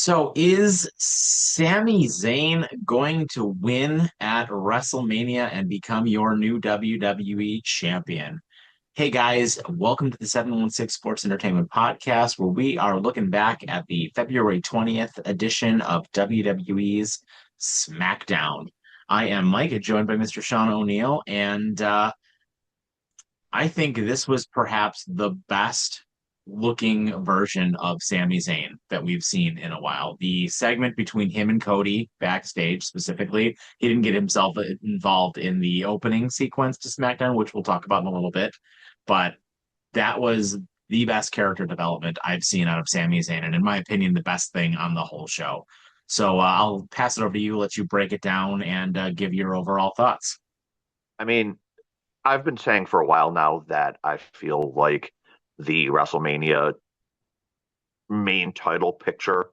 So is Sami Zayn going to win at WrestleMania and become your new WWE champion? Hey guys, welcome to the 716 Sports Entertainment Podcast, where we are looking back at the February 20th edition of WWE's SmackDown. I am Mike, joined by Mr. Sean O'Neill, and I think this was perhaps the best looking version of Sami Zayn that we've seen in a while. The segment between him and Cody backstage specifically, he didn't get himself involved in the opening sequence to SmackDown, which we'll talk about in a little bit, but that was the best character development I've seen out of Sami Zayn, and in my opinion, the best thing on the whole show. So I'll pass it over to you, let you break it down, and give your overall thoughts. I mean, I've been saying for a while now that I feel like the WrestleMania main title picture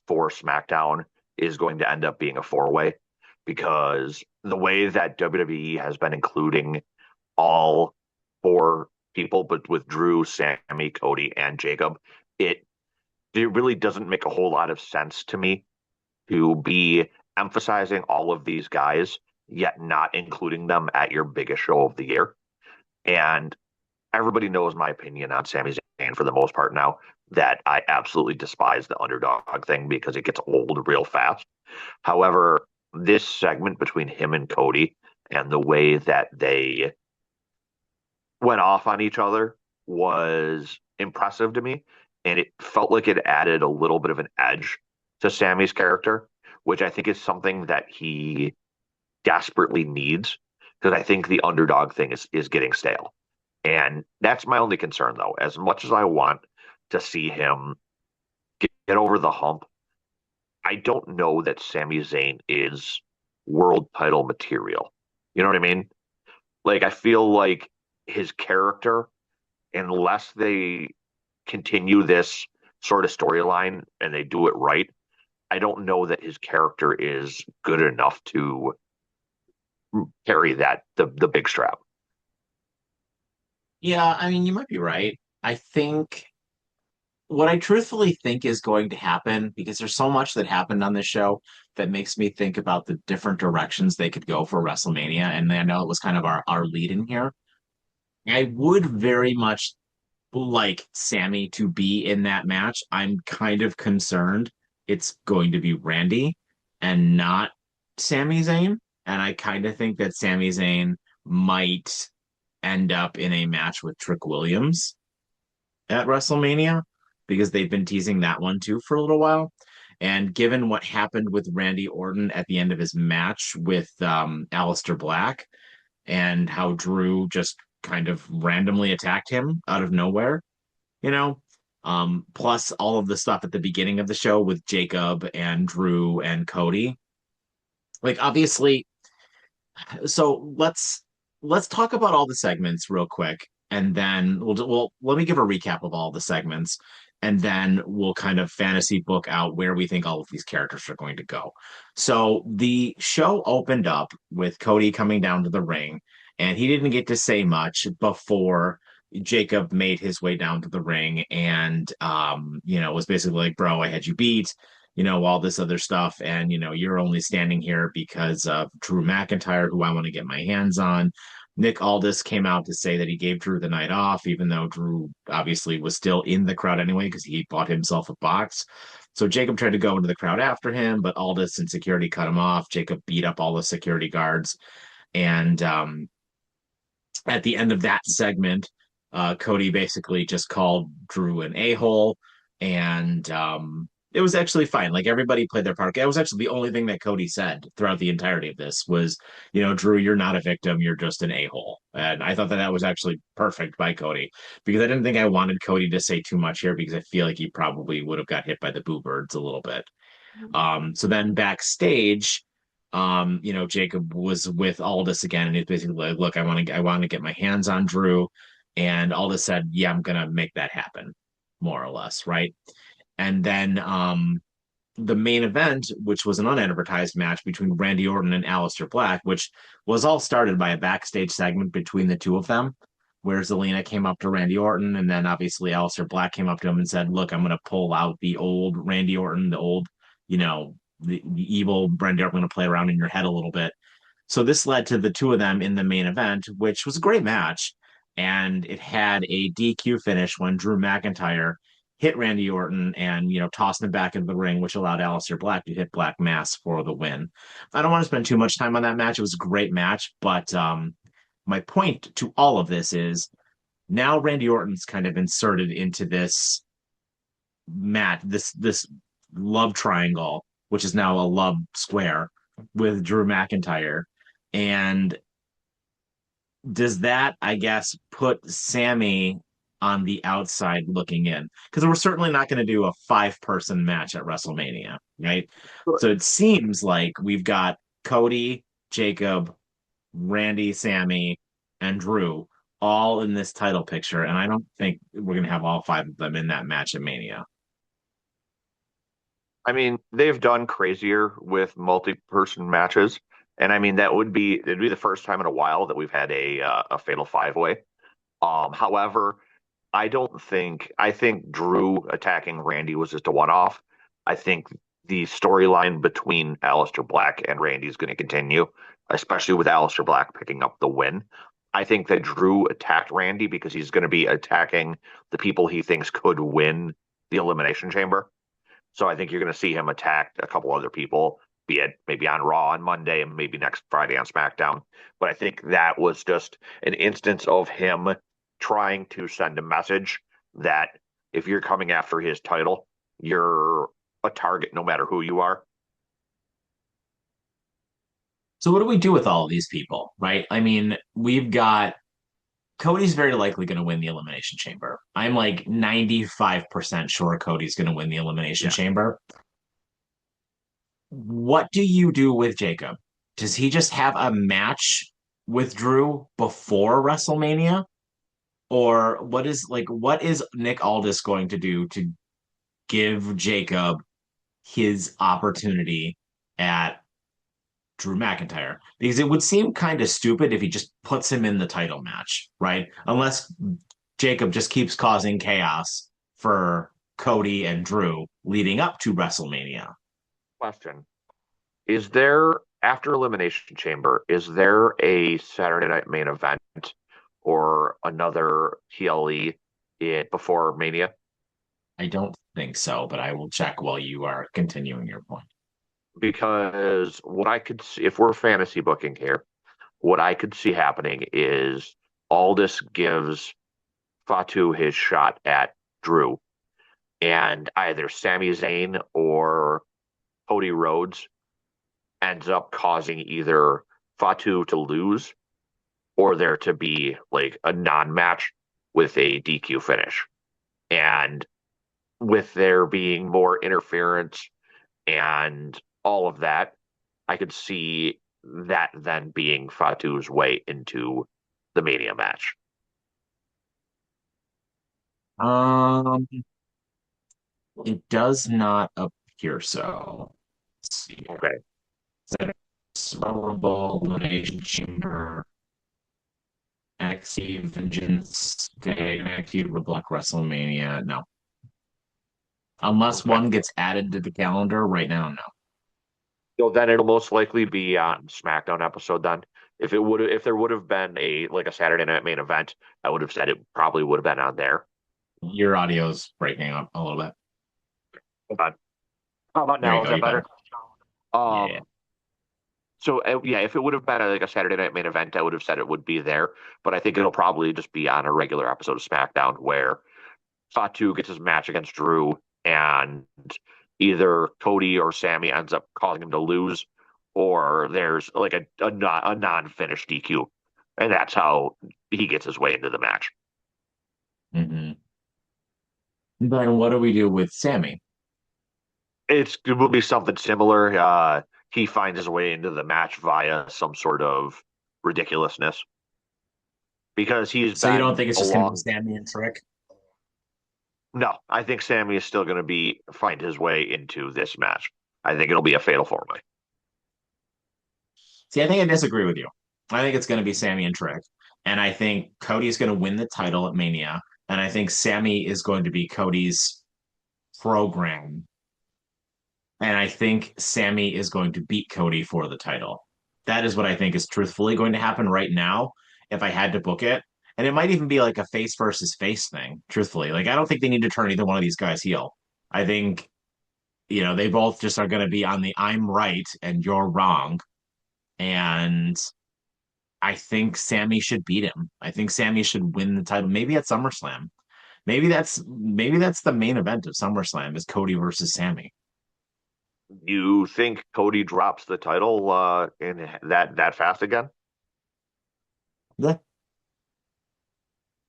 for SmackDown is going to end up being a four-way because the way that WWE has been including all four people, but with Drew, Sammy, Cody, and Jacob, it it really doesn't make a whole lot of sense to me to be emphasizing all of these guys, yet not including them at your biggest show of the year. And everybody knows my opinion on Sami Zayn for the most part now, that I absolutely despise the underdog thing because it gets old real fast. However, this segment between him and Cody and the way that they went off on each other was impressive to me. And it felt like it added a little bit of an edge to Sammy's character, which I think is something that he desperately needs because I think the underdog thing is getting stale. And that's my only concern, though. As much as I want to see him get over the hump, I don't know that Sami Zayn is world title material. You know what I mean? Like, I feel like his character, unless they continue this sort of storyline and they do it right, I don't know that his character is good enough to carry the big strap. Yeah, I mean, you might be right. I think what I truthfully think is going to happen, because there's so much that happened on this show that makes me think about the different directions they could go for WrestleMania. And I know it was kind of our lead in here. I would very much like Sammy to be in that match. I'm kind of concerned it's going to be Randy and not Sami Zayn. And I kind of think that Sami Zayn might end up in a match with Trick Williams at WrestleMania because they've been teasing that one too for a little while. And given what happened with Randy Orton at the end of his match with Aleister Black and how Drew just kind of randomly attacked him out of nowhere, you know, plus all of the stuff at the beginning of the show with Jacob and Drew and Cody. Like obviously, so let's talk about all the segments real quick, and then we'll let me give a recap of all the segments, and then we'll kind of fantasy book out where we think all of these characters are going to go. So the show opened up with Cody coming down to the ring, and he didn't get to say much before Jacob made his way down to the ring and was basically like, bro, I had you beat, all this other stuff. And, you're only standing here because of Drew McIntyre, who I want to get my hands on. Nick Aldis came out to say that he gave Drew the night off, even though Drew obviously was still in the crowd anyway, because he bought himself a box. So Jacob tried to go into the crowd after him, but Aldis and security cut him off. Jacob beat up all the security guards. And at the end of that segment, Cody basically just called Drew an a-hole, and it was actually fine. Like everybody played their part. That was actually the only thing that Cody said throughout the entirety of this was, Drew, you're not a victim, you're just an a-hole. And I thought that that was actually perfect by Cody because I didn't think I wanted Cody to say too much here because I feel like he probably would have got hit by the boo birds a little bit. So then backstage, Jacob was with Aldis again, and he's basically like, "Look, I want to get my hands on Drew," and Aldis said, "Yeah, I'm gonna make that happen," more or less, right? And then the main event, which was an unadvertised match between Randy Orton and Aleister Black, which was all started by a backstage segment between the two of them, where Zelina came up to Randy Orton, and then obviously Aleister Black came up to him and said, "Look, I'm going to pull out the old Randy Orton, the old the evil Randy Orton going to play around in your head a little bit. So this led to the two of them in the main event, which was a great match. And it had a DQ finish when Drew McIntyre hit Randy Orton and, tossed him back into the ring, which allowed Aleister Black to hit Black Mass for the win. I don't want to spend too much time on that match. It was a great match, but my point to all of this is now Randy Orton's kind of inserted into this match, this love triangle, which is now a love square with Drew McIntyre. And does that, I guess, put Sammy on the outside looking in? Because we're certainly not going to do a five-person match at WrestleMania, right? So it seems like we've got Cody, Jacob, Randy, Sammy, and Drew all in this title picture, and I don't think we're going to have all five of them in that match at Mania. I mean, they've done crazier with multi-person matches, and I mean it'd be the first time in a while that we've had a fatal five way. However, I think Drew attacking Randy was just a one-off. I think the storyline between Aleister Black and Randy is going to continue, especially with Aleister Black picking up the win. I think that Drew attacked Randy because he's going to be attacking the people he thinks could win the Elimination Chamber. So I think you're going to see him attack a couple other people, be it maybe on Raw on Monday and maybe next Friday on SmackDown. But I think that was just an instance of him trying to send a message that if you're coming after his title, you're a target no matter who you are. So what do we do with all of these people, right? I mean, we've got Cody's very likely going to win the Elimination Chamber. I'm like 95% sure Cody's going to win the Elimination Yeah. Chamber. What do you do with Jacob? Does he just have a match with Drew before WrestleMania? Or what is Nick Aldis going to do to give Jacob his opportunity at Drew McIntyre? Because it would seem kind of stupid if he just puts him in the title match, right? Unless Jacob just keeps causing chaos for Cody and Drew leading up to WrestleMania. Question. Is there, after Elimination Chamber, is there a Saturday night main event or another PLE before Mania? I don't think so, but I will check while you are continuing your point. Because what I could see, if we're fantasy booking here, what I could see happening is Aldis gives Fatu his shot at Drew, and either Sami Zayn or Cody Rhodes ends up causing either Fatu to lose or there to be like a non-match with a DQ finish. And with there being more interference and all of that, I could see that then being Fatu's way into the Mania match. Um, it does not appear so. Let's see here. Okay. Is that a Rumble, Elimination Chamber, NXT Vengeance Day, NXT Black WrestleMania? No. Unless Okay. one gets added to the calendar right now, no. So then it'll most likely be on SmackDown episode then. If there would have been a Saturday night main event, I would have said it probably would have been on there. Your audio's breaking up a little bit. Hold on. How about There you now? Is go. that You got better? it. Yeah. So yeah, if it would have been like a Saturday night main event, I would have said it would be there. But I think it'll probably just be on a regular episode of SmackDown where Fatu gets his match against Drew, and either Cody or Sammy ends up causing him to lose, or there's like a non-finished DQ, and that's how he gets his way into the match. Mm-hmm. Then what do we do with Sammy? It will be something similar. He finds his way into the match via some sort of ridiculousness because he's So you don't been think it's just going to be along. Sammy and Trick? No, I think Sammy is still going to find his way into this match. I think it'll be a fatal four way. See, I think I disagree with you. I think it's going to be Sammy and Trick. And I think Cody's going to win the title at Mania. And I think Sammy is going to be Cody's program And I think Sammy is going to beat Cody for the title. That is what I think is truthfully going to happen right now if I had to book it. And it might even be like a face versus face thing, truthfully. Like, I don't think they need to turn either one of these guys heel. I think, they both just are going to be on the I'm right and you're wrong. And I think Sammy should beat him. I think Sammy should win the title, maybe at SummerSlam. Maybe that's the main event of SummerSlam is Cody versus Sammy. You think Cody drops the title in that fast again? Yeah.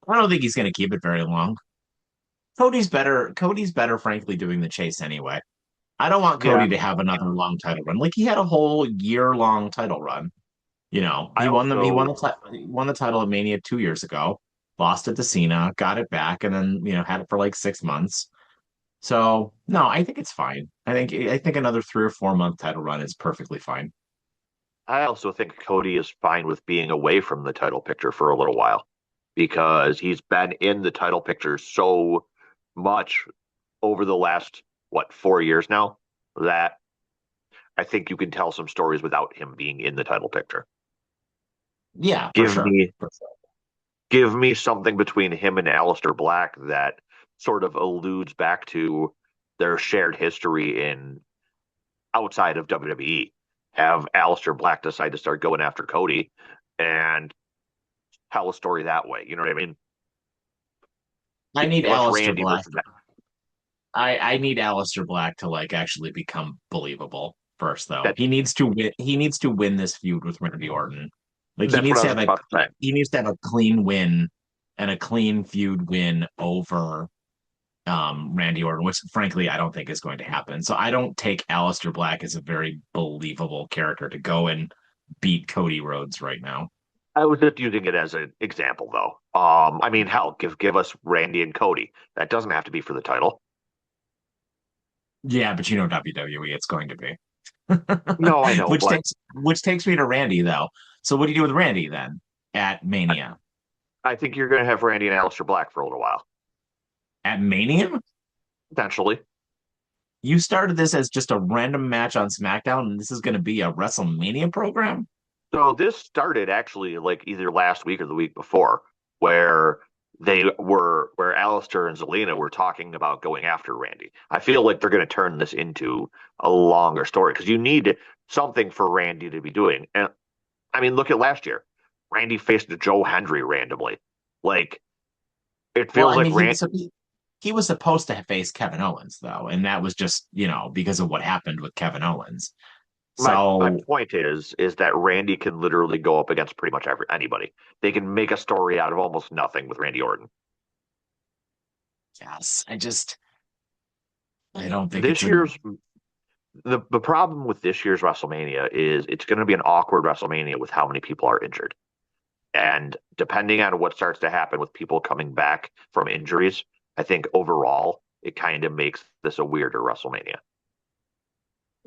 I don't think he's going to keep it very long. Cody's better, frankly, doing the chase anyway. I don't want Yeah. Cody to have another long title run. Like he had a whole year-long title run. I also He won the title at Mania 2 years ago, lost it to Cena, got it back, and then had it for like 6 months. So no, I think it's fine. I think another 3 or 4 month title run is perfectly fine. I also think Cody is fine with being away from the title picture for a little while because he's been in the title picture so much over the last, what, 4 years now, that I think you can tell some stories without him being in the title picture. Yeah, for Give sure. me give me something between him and Aleister Black that sort of alludes back to their shared history in outside of WWE. Have Aleister Black decide to start going after Cody and tell a story that way. You know what I mean? I need Give us Aleister Randy Black. versus I need Aleister Black to like actually become believable first, though. that. He needs to win. He needs to win this feud with Randy Orton. Like he That's what needs I to was have a about to say. he needs to have a clean win and a clean feud win over Randy Orton, which frankly I don't think is going to happen. So I don't take Aleister Black as a very believable character to go and beat Cody Rhodes right now. I was just using it as an example, though. I mean, hell, give us Randy and Cody. That doesn't have to be for the title. Yeah, but WWE, it's going to be. No, I know, but Which takes me to Randy though. So what do you do with Randy then at I, Mania? I think you're going to have Randy and Aleister Black for a little while, At Mania? potentially. You started this as just a random match on SmackDown, and this is going to be a WrestleMania program? So this started actually like either last week or the week before, where where Alistair and Zelina were talking about going after Randy. I feel like they're going to turn this into a longer story because you need something for Randy to be doing. And I mean, look at last year. Randy faced Joe Hendry randomly. Like it Well, feels I like mean, Rand. he was supposed to face Kevin Owens though, and that was just because of what happened with Kevin Owens. My So point is that Randy can literally go up against pretty much anybody. They can make a story out of almost nothing with Randy Orton. yes, I don't think it's This a year's the problem with this year's WrestleMania is it's going to be an awkward WrestleMania with how many people are injured. And depending on what starts to happen with people coming back from injuries, I think overall it kind of makes this a weirder WrestleMania.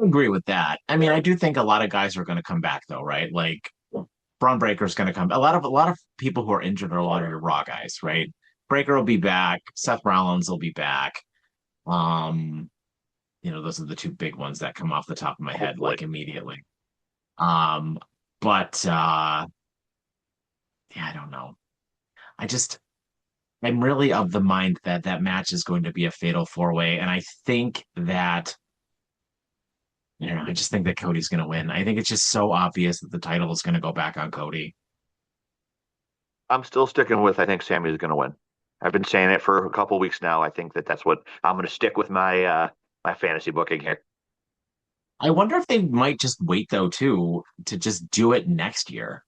agree with that. I mean, I do think a lot of guys are going to come back though, right? Like Braun Breaker's going to come. A lot of people who are injured are a lot of your Raw guys, right? Breaker will be back. Seth Rollins will be back. Um, those are the two big ones that come off the top of my head Hopefully. like immediately. Um, but yeah, I don't know. I just I'm really of the mind that that match is going to be a fatal four way, and I think that I just think that Cody's going to win. I think it's just so obvious that the title is going to go back on Cody. I'm still sticking with I think Sammy's going to win. I've been saying it for a couple weeks now. I think that's what I'm going to stick with my fantasy booking here. I wonder if they might just wait though too to just do it next year,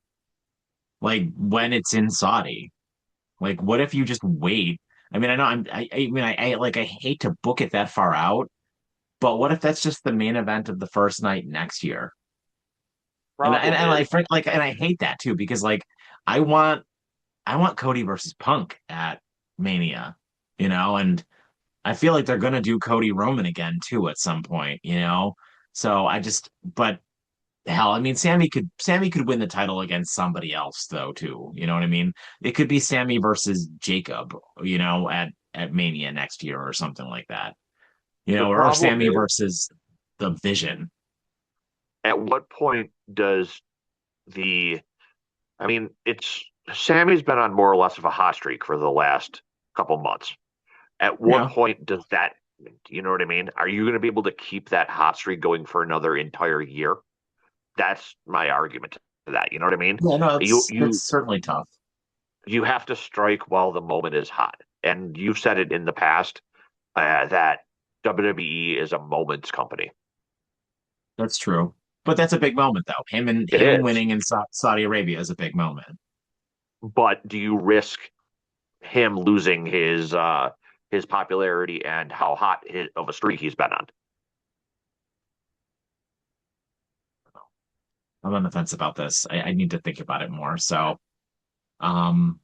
like when it's in Saudi. Like, what if you just wait? I mean, I know I mean, I hate to book it that far out, but what if that's just the main event of the first night next year? And Problem I is, frank like and I hate that too because like I want I want Cody versus Punk at Mania, and I feel like they're gonna do Cody Roman again too at some point. So but hell, I mean, Sammy could win the title against somebody else though too. You know what I mean? It could be Sammy versus Jacob, at Mania next year or something like that. the Or problem Sammy is versus. the vision. At what point does the I mean, it's Sammy's been on more or less of a hot streak for the last couple months. At what Yeah. point does that, you know what I mean? Are you going to be able to keep that hot streak going for another entire year? That's my argument to that. You know what I mean? Yeah, no, You it's you certainly tough. you have to strike while the moment is hot. And you've said it in the past that WWE is a moments company. That's true. But that's a big moment though. It Him is. winning in Saudi Arabia is a big moment. But do you risk him losing his popularity and how of a streak he's been on? I'm on the fence about this. I need to think about it more. So, um,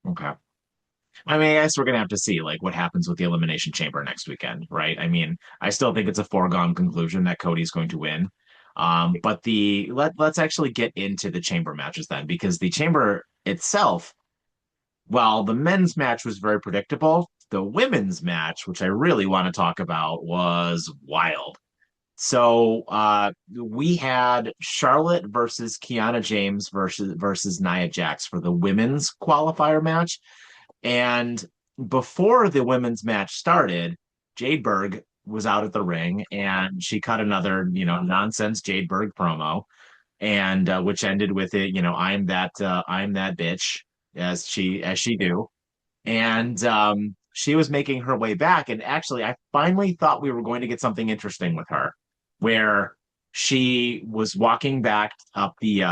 okay. I mean, I guess we're gonna have to see like what happens with the Elimination Chamber next weekend, right? I mean, I still think it's a foregone conclusion that Cody's going to win. But let's actually get into the chamber matches then, because the chamber itself, while the men's match was very predictable, the women's match, which I really want to talk about, was wild. So we had Charlotte versus Kiana James versus Nia Jax for the women's qualifier match. And before the women's match started, Jade Berg was out at the ring and she cut another, nonsense Jade Berg promo, and which ended with it, I'm that bitch, as she do. And she was making her way back. And actually, I finally thought we were going to get something interesting with her, where she was walking back up the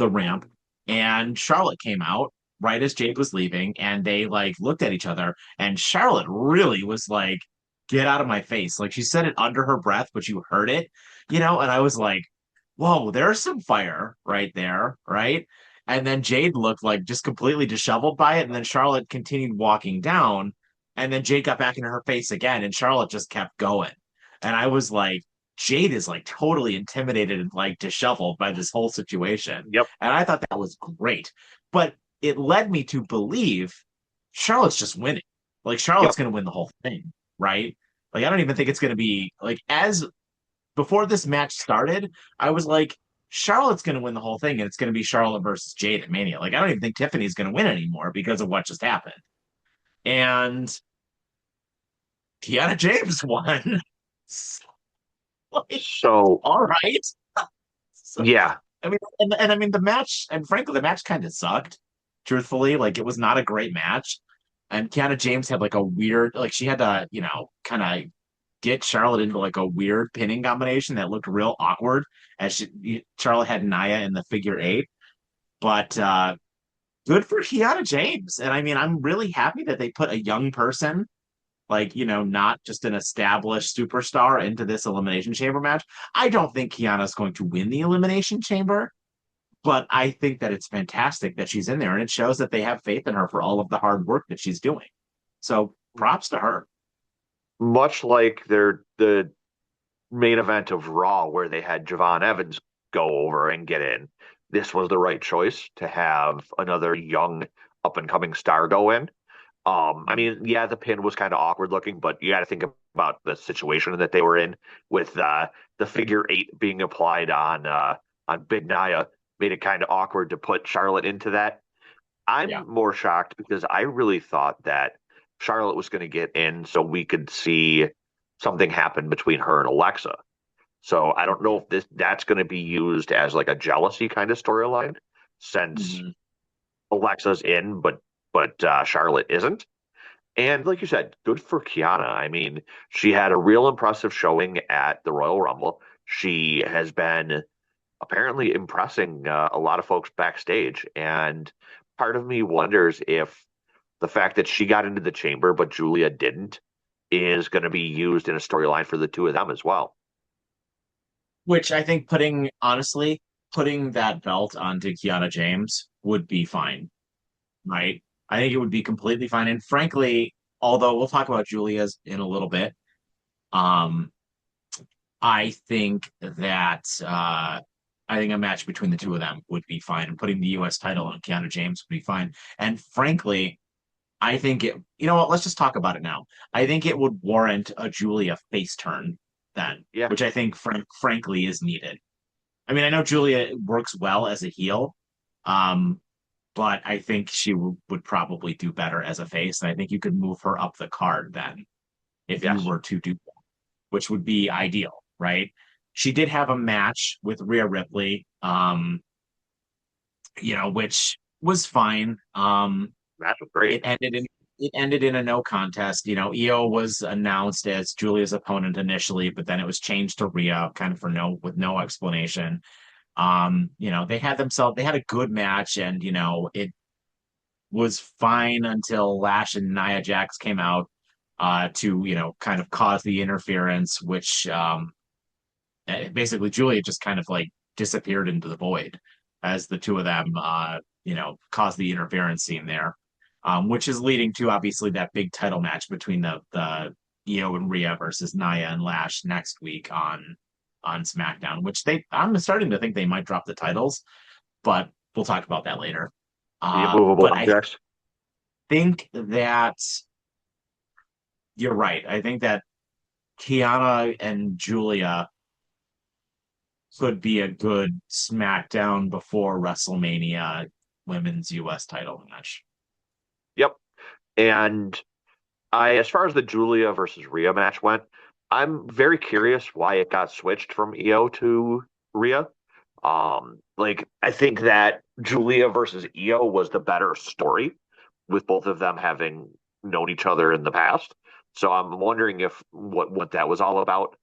ramp, and Charlotte came out right as Jade was leaving, and they like looked at each other, and Charlotte really was like, "Get out of my face!" Like she said it under her breath, but you heard it, and I was like, "Whoa, there's some fire right there, right?" And then Jade looked like just completely disheveled by it, and then Charlotte continued walking down, and then Jade got back into her face again, and Charlotte just kept going, and I was like, Jade is like totally intimidated and like disheveled by this whole situation. Yep. And I thought that was great. But it led me to believe Charlotte's just winning. Like Charlotte's Yep. going to win the whole thing, right? Like I don't even think it's going to be like as before this match started, I was like, Charlotte's going to win the whole thing, and it's going to be Charlotte versus Jade at Mania. Like I don't even think Tiffany's going to win anymore because of what just happened. And Kiana James won. Like, So all right. So, yeah, I mean, and I mean the match, and frankly, the match kind of sucked. Truthfully, like it was not a great match. And Kiana James had like a weird, like she had to, kind of get Charlotte into like a weird pinning combination that looked real awkward as Charlotte had Nia in the figure eight. But good for Kiana James. And I mean, I'm really happy that they put a young person, like, not just an established superstar, into this Elimination Chamber match. I don't think Kiana's going to win the Elimination Chamber, but I think that it's fantastic that she's in there, and it shows that they have faith in her for all of the hard work that she's doing. So props to her. much like the main event of Raw where they had Javon Evans go over and get in, this was the right choice to have another young up and coming star go in. I mean, yeah, the pin was kind of awkward looking, but you got to think about the situation that they were in with the figure eight being applied on Big Nia made it kind of awkward to put Charlotte into that. Yeah. I'm more shocked because I really thought that Charlotte was going to get in so we could see something happen between her and Alexa. So I don't know if that's going to be used as like a jealousy kind of storyline since Mhm. Alexa's in, but Charlotte isn't. And like you said, good for Kiana. I mean, she had a real impressive showing at the Royal Rumble. She has been apparently impressing a lot of folks backstage. And part of me wonders if the fact that she got into the chamber but Julia didn't is going to be used in a storyline for the two of them as well. Which I think honestly, putting that belt onto Kiana James would be fine, right? I think it would be completely fine. And frankly, although we'll talk about Julia's in a little bit, um, I think that I think a match between the two of them would be fine. And putting the US title on Kiana James would be fine. And frankly, I think you know what, let's just talk about it now. I think it would warrant a Julia face turn then, Yeah. which I think frankly is needed. I mean, I know Julia works well as a heel, um, but I think she would probably do better as a face. And I think you could move her up the card then if you Yes. were to do that, which would be ideal, right? She did have a match with Rhea Ripley, which was fine. Match was great. It ended in it ended in a no contest. Io was announced as Julia's opponent initially, but then it was changed to Rhea, kind of for no explanation. They had a good match, and it was fine until Lash and Nia Jax came out to kind of cause the interference, which basically Julia just kind of like disappeared into the void as the two of them caused the interference scene there, which is leading to obviously that big title match between the Io and Rhea versus Nia and Lash next week on SmackDown, which I'm starting to think they might drop the titles, but we'll talk about that later. The immovable But I objects. think that you're right. I think that Kiana and Julia could be a good SmackDown before WrestleMania women's US title match. Yep. And as far as the Julia versus Rhea match went, I'm very curious why it got switched from Io to Rhea. Like I think that Julia versus Io was the better story, with both of them having known each other in the past. So I'm wondering if what that was all about.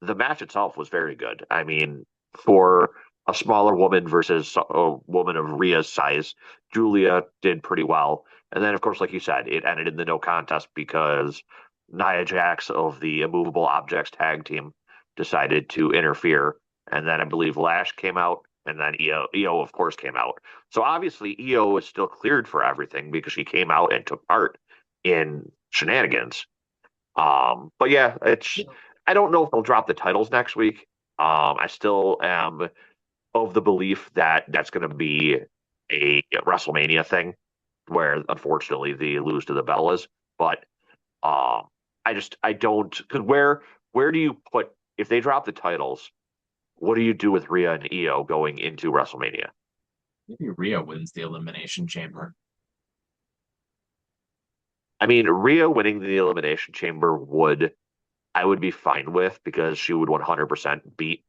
The match itself was very good. I mean, for a smaller woman versus a woman of Rhea's size, Julia did pretty well. And then, of course, like you said, it ended in the no contest because Nia Jax of the Immovable Objects tag team decided to interfere. And then I believe Lash came out, and then Io, of course, came out. So obviously, Io is still cleared for everything because she came out and took part in shenanigans. But yeah, I don't know if they'll drop the titles next week. I still am of the belief that that's going to be a WrestleMania thing, where unfortunately they lose to the Bellas. But um, I don't, because where do you put, if they drop the titles? What do you do with Rhea and Io going into WrestleMania? Maybe Rhea wins the Elimination Chamber. I mean, Rhea winning the Elimination Chamber I would be fine with, because she would 100% beat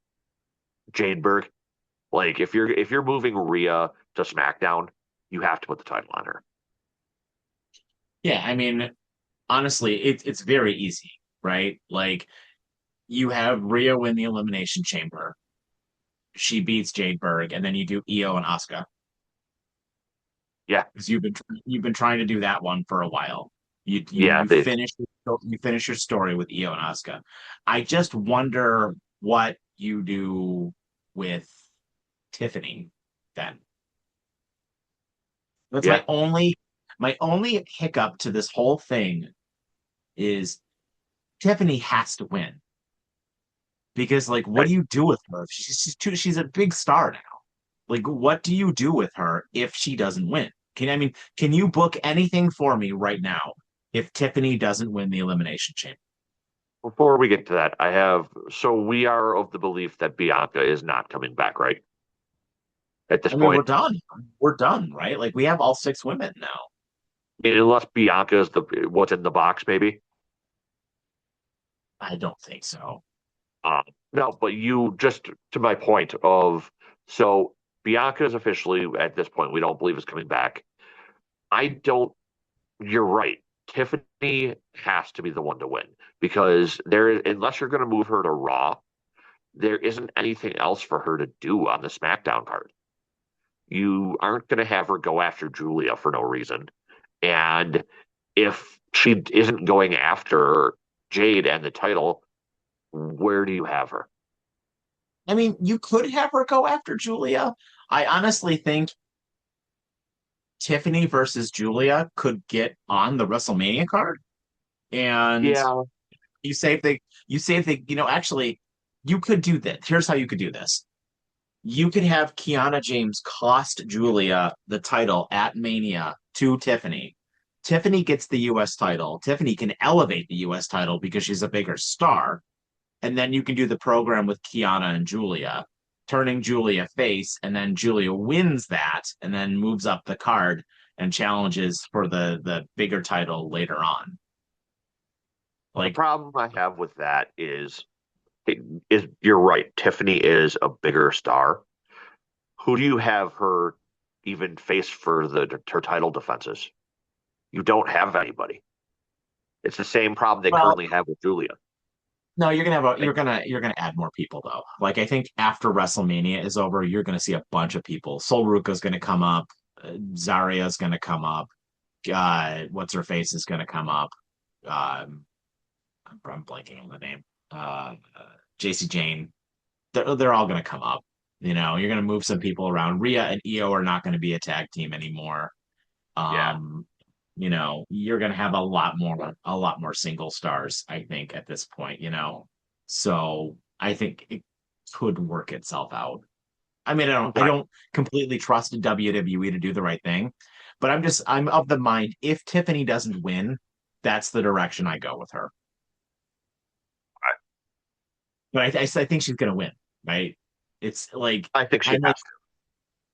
Jadeberg. Like if you're moving Rhea to SmackDown, you have to put the title on her. Yeah, I mean, honestly, it's very easy, right? Like you have Rhea win the Elimination Chamber. She beats Jade Berg, and then you do Io and Asuka Yeah, because you've been trying to do that one for a while. You you yeah, you finish you finish your story with Io and Asuka. I just wonder what you do with Tiffany then. That's yeah. my only hiccup to this whole thing is Tiffany has to win because like what Right. do you do with her? She's a big star now. Like what do you do with her if she doesn't win? Can you book anything for me right now if Tiffany doesn't win the elimination chamber? Before we get to that, so we are of the belief that Bianca is not coming back, right? At this I mean, we're point, done. We're done, right? Like we have all six women now. unless Bianca is the what's in the box, maybe. I don't think so. Um, no, but you just to my point of, so Bianca is officially at this point we don't believe is coming back. I don't. You're right. Tiffany has to be the one to win, because unless you're going to move her to Raw, there isn't anything else for her to do on the SmackDown card. You aren't going to have her go after Julia for no reason. And if she isn't going after Jade and the title, where do you have her? I mean, you could have her go after Julia. I honestly think Tiffany versus Julia could get on the WrestleMania card. And Yeah, you say if actually, you could do this. Here's how you could do this. You could have Kiana James cost Julia the title at Mania to Tiffany. Tiffany gets the US title. Tiffany can elevate the US title because she's a bigger star. And then you can do the program with Kiana and Julia, turning Julia face, and then Julia wins that and then moves up the card and challenges for the bigger title later on. The Like, problem I have with that is you're right. Tiffany is a bigger star. Who do you have her even face for her title defenses? You don't have anybody. It's the same problem they well, currently have with Julia. no, you're gonna have And you're gonna add more people though. Like I think after WrestleMania is over, you're gonna see a bunch of people. Sol Ruka's gonna come up, Zaria's gonna come up, what's her face is gonna come up. Um, I'm blanking on the name. JC Jane. They're all gonna come up. You know, you're gonna move some people around. Rhea and Io are not gonna be a tag team anymore. yeah, Um, you know, you're gonna have a lot more single stars, I think, at this point, you know. So I think it could work itself out. I mean, I okay. don't completely trust WWE to do the right thing, but I'm of the mind if Tiffany doesn't win, that's the direction I go with her. But I think she's gonna win, right? It's like I think she I'm like has to.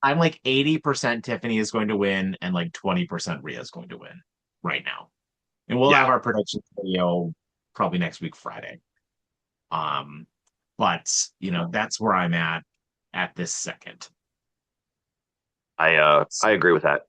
I'm like 80% Tiffany is going to win and like 20% Rhea is going to win right now. And we'll have Yeah, our predictions video probably next week, Friday. Um, but you know, that's where I'm at this second. I agree with that.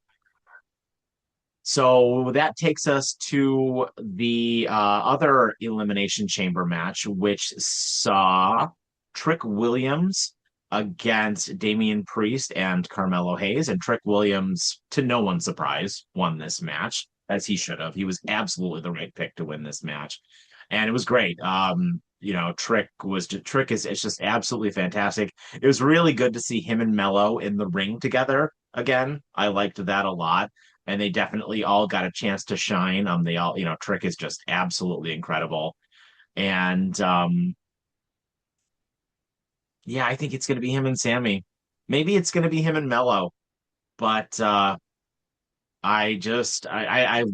So that takes us to the other Elimination Chamber match, which saw Trick Williams against Damian Priest and Carmelo Hayes. And Trick Williams, to no one's surprise, won this match as he should have. He was absolutely the right pick to win this match. And it was great. You know, Trick is it's just absolutely fantastic. It was really good to see him and Mello in the ring together again. I liked that a lot and they definitely all got a chance to shine. They all, you know, Trick is just absolutely incredible, and yeah, I think it's going to be him and Sammy. Maybe it's going to be him and Mello, but I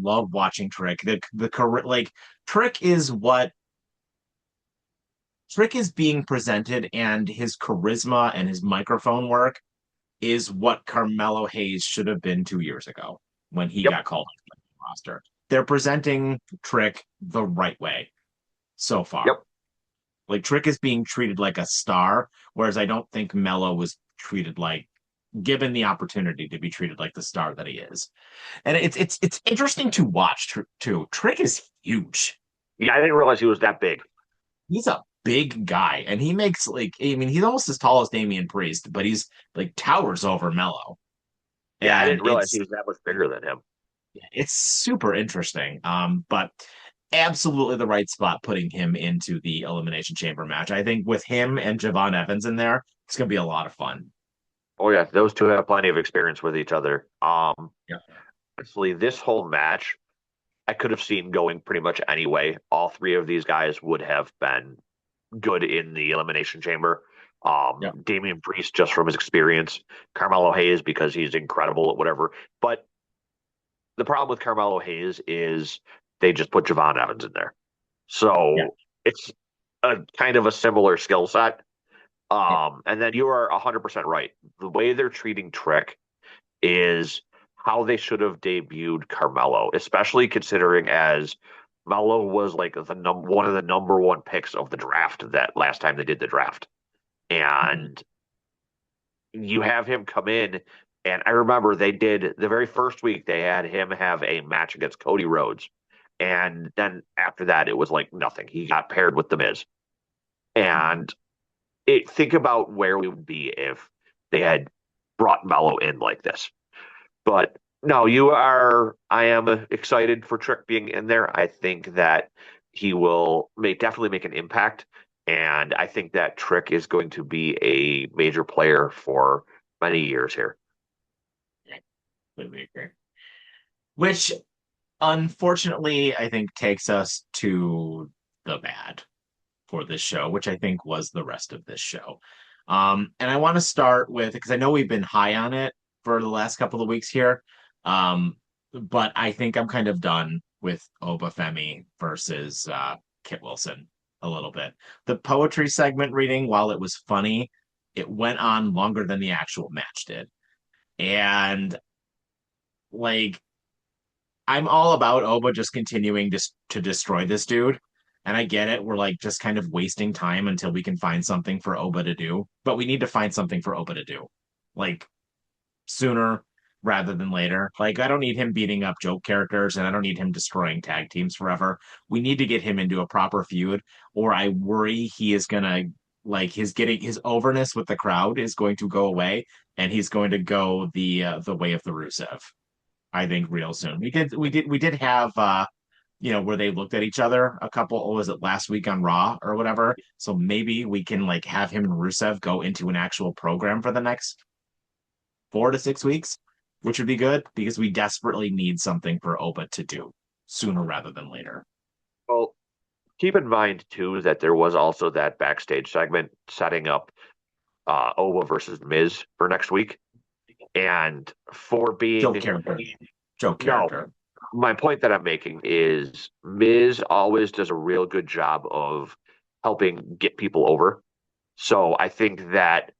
love watching Trick. Like Trick is what Trick is being presented, and his charisma and his microphone work is what Carmelo Hayes should have been 2 years ago when he Yep, got called to the roster. They're presenting Trick the right way so far. yep. Like Trick is being treated like a star, whereas I don't think Mello was treated like given the opportunity to be treated like the star that he is. And it's interesting to watch too. Trick is huge. Yeah, I didn't realize he was that big. He's a big guy, and he makes like I mean he's almost as tall as Damian Priest, but he's like towers over Mello, Yeah, I and didn't realize he was that much bigger than him. it's super interesting. But absolutely the right spot putting him into the Elimination Chamber match. I think with him and Javon Evans in there, it's gonna be a lot of fun. Oh yeah, those two have plenty of experience with each other. Yeah. Actually, this whole match I could have seen going pretty much anyway. All three of these guys would have been good in the Elimination Chamber. Yeah. Damian Priest just from his experience, Carmelo Hayes because he's incredible at whatever. But the problem with Carmelo Hayes is they just put Javon Evans in there. Yeah. So it's a kind of a similar skill set. Yeah. And then you are 100% right. The way they're treating Trick is how they should have debuted Carmelo, especially considering as Melo was like one of the number one picks of the draft that last time they did the draft. Mhm. And you have him come in, and I remember they did the very first week they had him have a match against Cody Rhodes. And then after that, it was like nothing. He got paired with The Miz. And think about where we would be if they had brought Mello in like this. But no, I am excited for Trick being in there. I think that he will definitely make an impact. And I think that Trick is going to be a major player for many years here. Yeah. Completely agree. Which unfortunately I think takes us to the bad for this show, which I think was the rest of this show. And I want to start with because I know we've been high on it for the last couple of weeks here. But I think I'm kind of done with Obafemi versus Kit Wilson. a little bit. The poetry segment reading, while it was funny, it went on longer than the actual match did. And like I'm all about Oba just continuing to destroy this dude. And I get it. We're like just kind of wasting time until we can find something for Oba to do. But we need to find something for Oba to do. Like sooner rather than later. Like I don't need him beating up joke characters and I don't need him destroying tag teams forever. We need to get him into a proper feud or I worry he is gonna like his overness with the crowd is going to go away and he's going to go the way of the Rusev. I think real soon. We did have where they looked at each other a couple, was it last week on Raw or whatever? So maybe we can like have him and Rusev go into an actual program for the next 4 to 6 weeks, which would be good because we desperately need something for Oba to do sooner rather than later. Well, keep in mind too that there was also that backstage segment setting up Oba versus Miz for next week. And for Joke being character. Joke no, character. my point that I'm making is Miz always does a real good job of helping get people over. So I think that,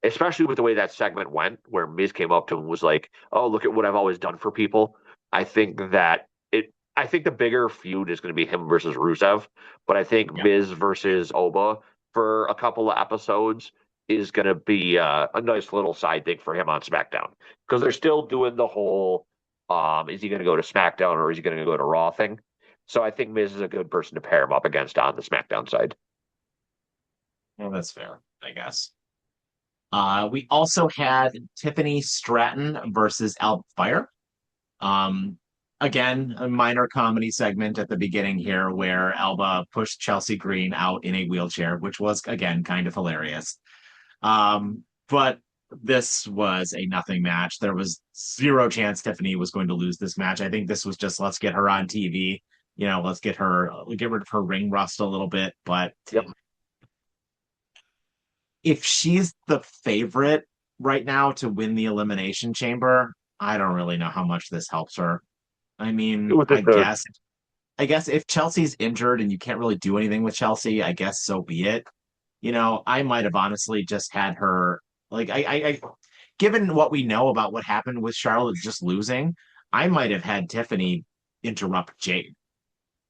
especially with the way that segment went, where Miz came up to him and was like, "Oh, look at what I've always done for people." I think that it. I think the bigger feud is going to be him versus Rusev, but I think Yeah. Miz versus Oba for a couple of episodes is going to be a nice little side thing for him on SmackDown because they're still doing the whole is he going to go to SmackDown or is he going to go to Raw thing? So I think Miz is a good person to pair him up against on the SmackDown side. Well, that's fair, I guess. We also had Tiffany Stratton versus Alba Fire. Um, Again, a minor comedy segment at the beginning here where Alba pushed Chelsea Green out in a wheelchair, which was again kind of hilarious. But this was a nothing match. There was zero chance Tiffany was going to lose this match. I think this was just let's get her on TV. Let's get rid of her ring rust a little bit. But Yep. if she's the favorite right now to win the Elimination Chamber, I don't really know how much this helps her. I mean, With the I guess if Chelsea's injured and you can't really do anything with Chelsea, I guess so be it. I might have honestly just had her like given what we know about what happened with Charlotte just losing, I might have had Tiffany interrupt Jade.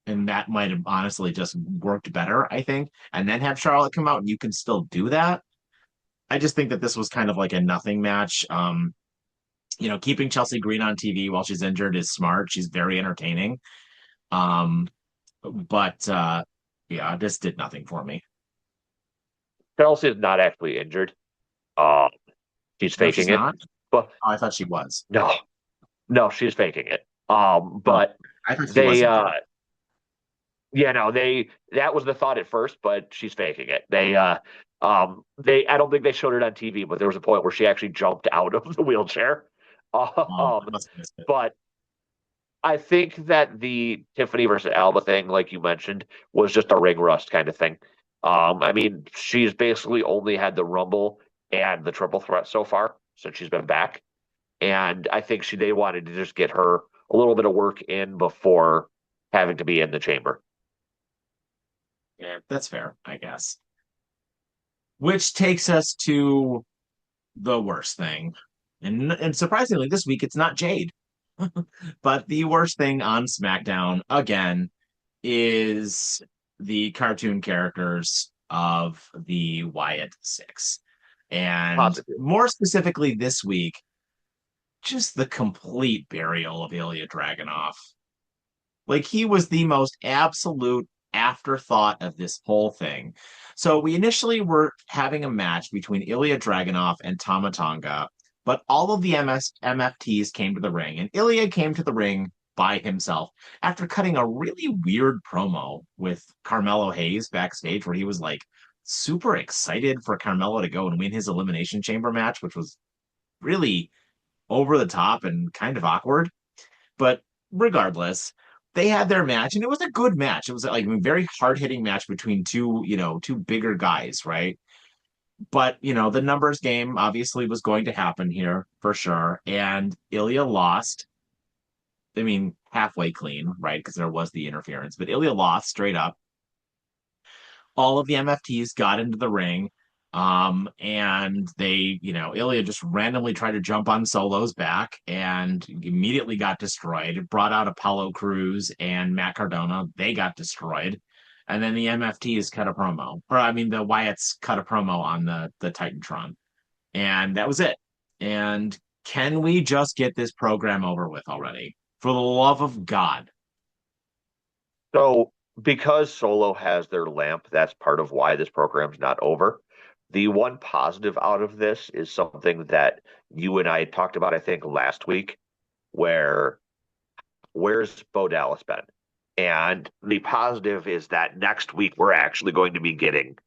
And that might have honestly just worked better, I think. And then have Charlotte come out and you can still do that. I just think that this was kind of like a nothing match. Keeping Chelsea Green on TV while she's injured is smart. She's very entertaining. Um, but yeah, this did nothing for me. Chelsea is not actually injured. Um, she's No, she's faking it, not. but Oh, I thought she was. no, no, she's faking it. Oh, But I thought she was they, injured. yeah, no, that was the thought at first, but she's faking it. I don't think they showed it on TV, but there was a point where she actually jumped out of the wheelchair. Oh, Um, I must have missed it. but I think that the Tiffany versus Alba thing, like you mentioned, was just a ring rust kind of thing. I mean, she's basically only had the Rumble and the Triple Threat so far since she's been back, and I think they wanted to just get her a little bit of work in before having to be in the chamber. Yeah, that's fair, I guess. Which takes us to the worst thing. And surprisingly, this week it's not Jade. But the worst thing on SmackDown, again, is the cartoon characters of the Wyatt Six. And Positive. more specifically this week, just the complete burial of Ilya Dragunov. Like he was the most absolute afterthought of this whole thing. So we initially were having a match between Ilya Dragunov and Tama Tonga, but all of the MFTs came to the ring, and Ilya came to the ring by himself after cutting a really weird promo with Carmelo Hayes backstage, where he was like super excited for Carmelo to go and win his Elimination Chamber match, which was really over the top and kind of awkward. But regardless, they had their match and it was a good match. It was like a very hard hitting match between two bigger guys, right? But, the numbers game obviously was going to happen here for sure. And Ilya lost. I mean, halfway clean, right? Because there was the interference, but Ilya lost straight up. all of the MFTs got into the ring. And they, Ilya just randomly tried to jump on Solo's back and immediately got destroyed. It brought out Apollo Crews and Matt Cardona. They got destroyed. And then the MFTs cut a promo, or I mean, the Wyatts cut a promo on the Titantron, and that was it. And can we just get this program over with already? For the love of God. So, because Solo has their lamp, that's part of why this program's not over. The one positive out of this is something that you and I talked about, I think, last week, where where's Bo Dallas been? And the positive is that next week we're actually going to be getting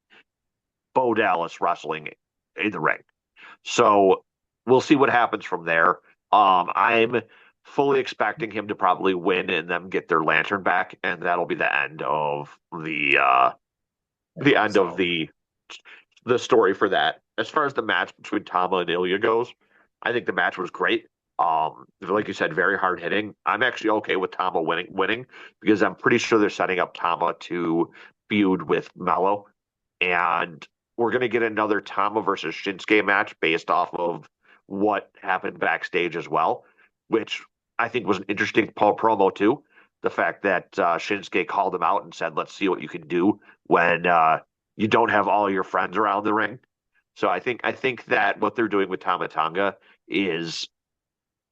Bo Dallas wrestling in the ring. So we'll see what happens from there. I'm fully expecting him to probably win and them get their lantern back, and that'll be the end of the end of So, the story for that. As far as the match between Tama and Ilya goes, I think the match was great. Like you said, very hard hitting. I'm actually okay with Tama winning because I'm pretty sure they're setting up Tama to feud with Mello, and we're gonna get another Tama versus Shinsuke match based off of what happened backstage as well, which I think was an interesting promo too. The fact that Shinsuke called him out and said, "Let's see what you can do when you don't have all your friends around the ring." So I think that what they're doing with Tama Tonga is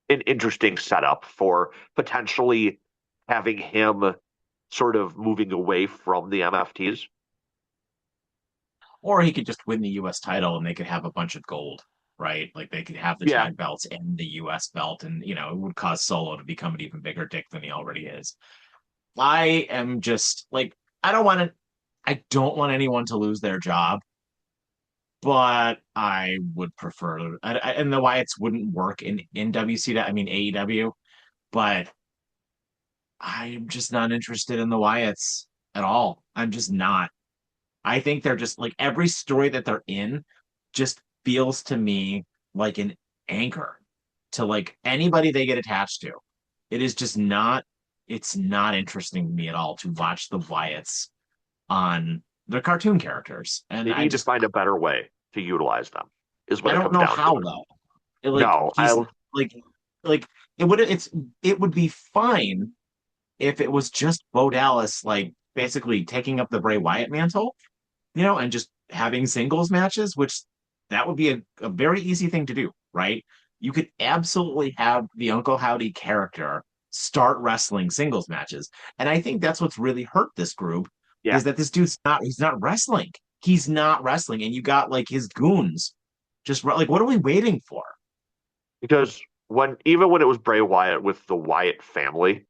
an interesting setup for potentially having him sort of moving away from the MFTs. or he could just win the US title and they could have a bunch of gold, right? Like they could have the Yeah, tag belts and the US belt, and it would cause Solo to become an even bigger dick than he already is. I am just like, I don't want anyone to lose their job, but I would prefer, and the Wyatts wouldn't work in WCW, I mean AEW, but I'm just not interested in the Wyatts at all. I'm just not. I think they're just like every story that they're in just feels to me like an anchor to like anybody they get attached to. It is just not, it's not interesting to me at all to watch the Wyatts on the cartoon characters. And they need to find a better way to utilize them, is what I it don't comes know down to. how though. Like No, he's like like it would be fine if it was just Bo Dallas like basically taking up the Bray Wyatt mantle, and just having singles matches, which that would be a very easy thing to do, right? You could absolutely have the Uncle Howdy character start wrestling singles matches. And I think that's what's really hurt this group yeah, is that this he's not wrestling. He's not wrestling. And you got like his goons just like, what are we waiting for? because even when it was Bray Wyatt with the Wyatt family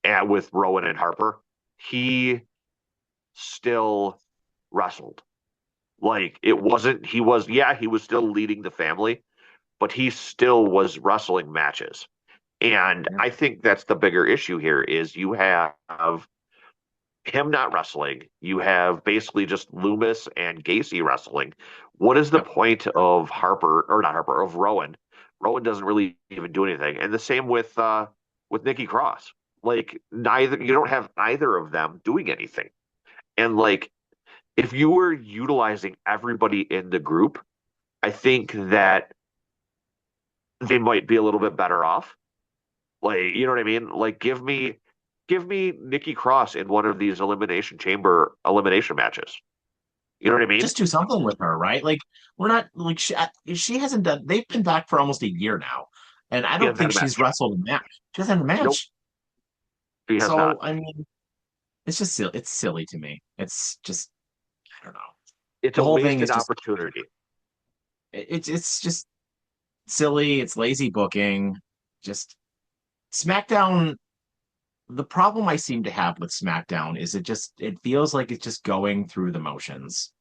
and with Rowan and Harper, he still wrestled. Like it wasn't he was still leading the family, but he still was wrestling matches. And Yeah. I think that's the bigger issue here is you have him not wrestling. You have basically just Loomis and Gacy wrestling. What is the Yep. point of Harper or not Harper of Rowan? Rowan doesn't really even do anything. And the same with Nikki Cross. Like neither you don't have either of them doing anything. And like if you were utilizing everybody in the group, I think that they might be a little bit better off. Like, you know what I mean? Like give me Nikki Cross in one of these elimination chamber elimination matches. You know what I mean? Just do something with her, right? Like we're not like she hasn't done. They've been back for almost a year now, and I He don't hasn't had think a she's match. wrestled a match. She hasn't had a Nope, match. he has So not. I mean, it's just silly. It's silly to me. It's just I don't know. It's The a whole thing is wasted just opportunity. it's just silly. It's lazy booking. Just SmackDown. The problem I seem to have with SmackDown is it feels like it's just going through the motions.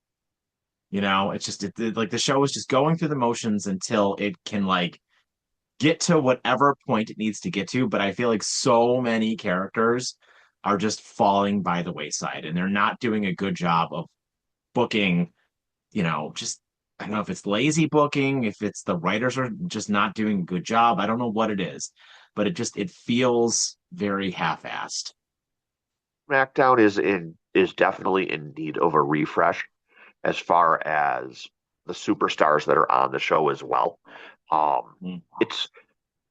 It's just like the show is just going through the motions until it can like get to whatever point it needs to get to. But I feel like so many characters are just falling by the wayside and they're not doing a good job of booking, just I don't know if it's lazy booking, if it's the writers are just not doing a good job. I don't know what it is, but it feels very half-assed. SmackDown is in is definitely in need of a refresh as far as the superstars that are on the show as well. Mm. It's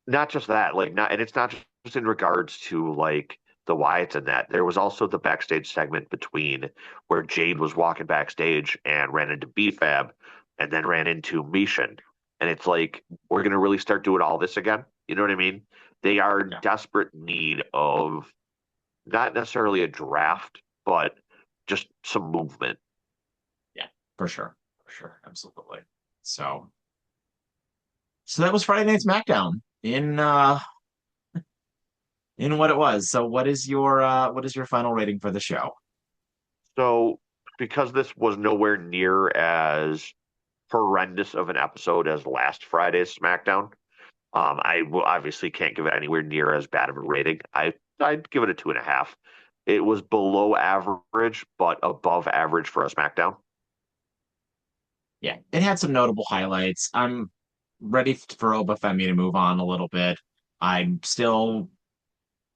not just that, like not, and it's not just in regards to like the Wyatts and that. There was also the backstage segment between where Jade was walking backstage and ran into BFAB and then ran into Mishin. And it's like, we're gonna really start doing all this again. You know what I mean? They are in Yeah, desperate need of not necessarily a draft, but just some movement. yeah, for sure, absolutely. So, so that was Friday Night SmackDown in what it was. So, what is your final rating for the show? So because this was nowhere near as horrendous of an episode as last Friday's SmackDown, I will obviously can't give it anywhere near as bad of a rating. I'd give it a 2.5. It was below average, but above average for a SmackDown. Yeah, it had some notable highlights. I'm ready for Obafemi to move on a little bit. I'm still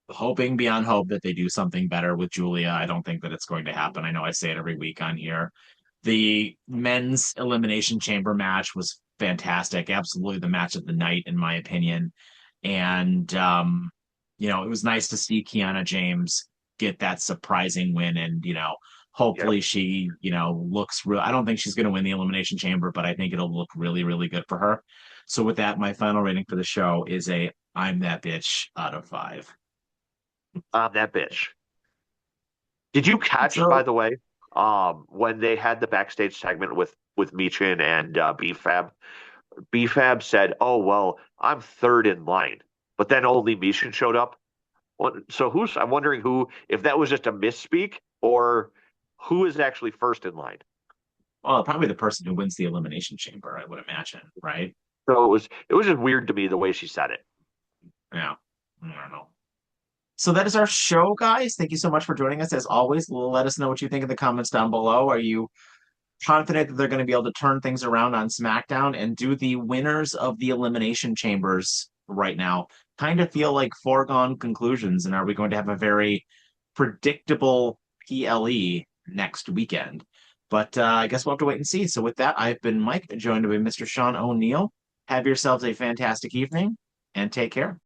hoping beyond hope that they do something better with Julia. I don't think that it's going to happen. I know I say it every week on here. The men's elimination chamber match was fantastic. Absolutely the match of the night, in my opinion. And it was nice to see Kiana James get that surprising win. And, Yep. hopefully she, looks real. I don't think she's going to win the elimination chamber, but I think it'll look really, really good for her. So with that, my final rating for the show is a I'm that bitch out of 5. That bitch. Did you catch, by So, the way, when they had the backstage segment with Michin and BFAB? BFAB said, "Oh well, I'm third in line," but then only Michin showed up. So who's? I'm wondering who, if that was just a misspeak or who is actually first in line. well, probably the person who wins the elimination chamber, I would imagine, right? So it was just weird to me the way she said it. Yeah, I don't know. So that is our show, guys. Thank you so much for joining us. As always, let us know what you think in the comments down below. Are you confident that they're going to be able to turn things around on SmackDown? And do the winners of the elimination chambers right now kind of feel like foregone conclusions? And are we going to have a very predictable PLE next weekend? But I guess we'll have to wait and see. So with that, I've been Mike, joined by Mr. Sean O'Neill. Have yourselves a fantastic evening and take care.